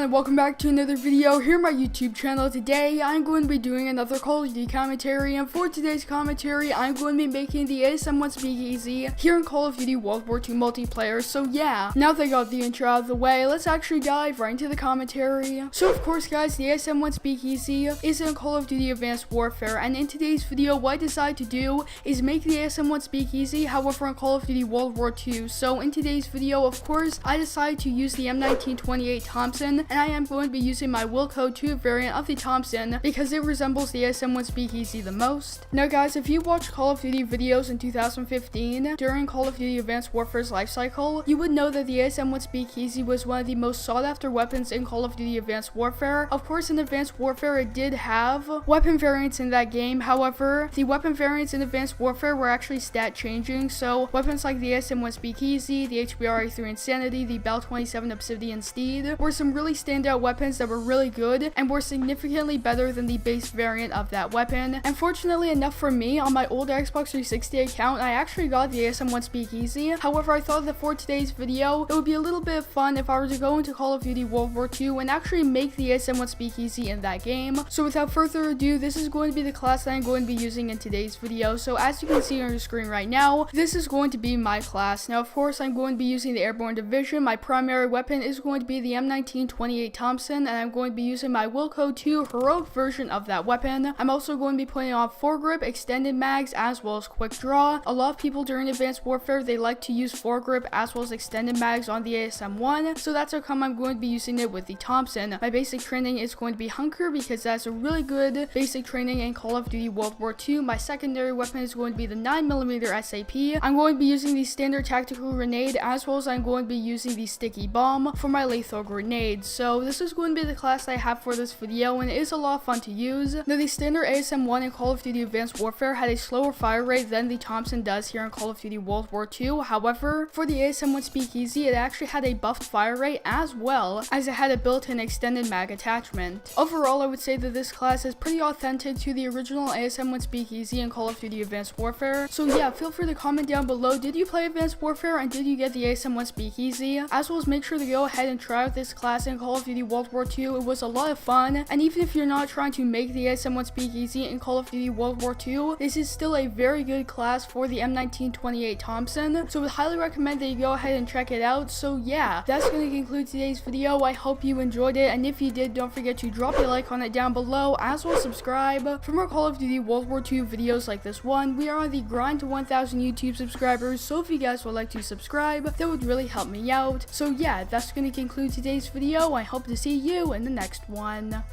everyone, and welcome back to another video here on my YouTube channel. Today I'm going to be doing another Call of Duty commentary, and for today's commentary I'm going to be making the ASM1 Speakeasy here in Call of Duty WW2 multiplayer. So yeah, now that I got the intro out of the way, let's actually dive right into the commentary. So of course guys, the ASM1 Speakeasy is in Call of Duty Advanced Warfare, and in today's video what I decided to do is make the ASM1 Speakeasy, however in Call of Duty WW2. So in today's video, of course, I decided to use the M1928 Thompson, and I am going to be using my Cod Ww2 variant of the Thompson because it resembles the ASM1 Speakeasy the most. Now guys, if you watched Call of Duty videos in 2015 during Call of Duty Advanced Warfare's lifecycle, you would know that the ASM1 Speakeasy was one of the most sought after weapons in Call of Duty Advanced Warfare. Of course, in Advanced Warfare it did have weapon variants in that game, however, the weapon variants in Advanced Warfare were actually stat changing, so weapons like the ASM1 Speakeasy, the HBR-A3 Insanity, the Bell 27 Obsidian Steed were some really standout weapons that were really good and were significantly better than the base variant of that weapon. And fortunately enough for me, on my old Xbox 360 account, I actually got the ASM1 Speakeasy. However, I thought that for today's video, it would be a little bit of fun if I were to go into Call of Duty WW2 and actually make the ASM1 Speakeasy in that game. So without further ado, this is going to be the class that I'm going to be using in today's video. So as you can see on your screen right now, this is going to be my class. Now of course, I'm going to be using the Airborne Division. My primary weapon is going to be the M1928 Thompson, and I'm going to be using my Cod Ww2 heroic version of that weapon. I'm also going to be putting on foregrip, extended mags, as well as quick draw. A lot of people during Advanced Warfare, they like to use foregrip as well as extended mags on the ASM1, so that's how come I'm going to be using it with the Thompson. My basic training is going to be Hunker because that's a really good basic training in Call of Duty WW2. My secondary weapon is going to be the 9mm SAP. I'm going to be using the standard tactical grenade, as well as I'm going to be using the sticky bomb for my lethal grenade. So this is going to be the class that I have for this video, and it is a lot of fun to use. Now the standard ASM1 in Call of Duty Advanced Warfare had a slower fire rate than the Thompson does here in Call of Duty WW2. However, for the ASM1 Speakeasy, it actually had a buffed fire rate as well as it had a built-in extended mag attachment. Overall, I would say that this class is pretty authentic to the original ASM1 Speakeasy in Call of Duty Advanced Warfare. So yeah, feel free to comment down below, did you play Advanced Warfare and did you get the ASM1 Speakeasy? As well as make sure to go ahead and try out this class in Call of Duty WW2. It was a lot of fun, and even if you're not trying to make the ASM1 Speakeasy in Call of Duty WW2, this is still a very good class for the M1928 Thompson, so I would highly recommend that you go ahead and check it out. So yeah, that's going to conclude today's video. I hope you enjoyed it, and if you did, don't forget to drop a like on it down below, as well as subscribe for more Call of Duty WW2 videos like this one. We are on the grind to 1,000 YouTube subscribers, so if you guys would like to subscribe, that would really help me out. So yeah, that's going to conclude today's video. I hope to see you in the next one.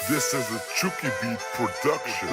This is a Chucky Beat production.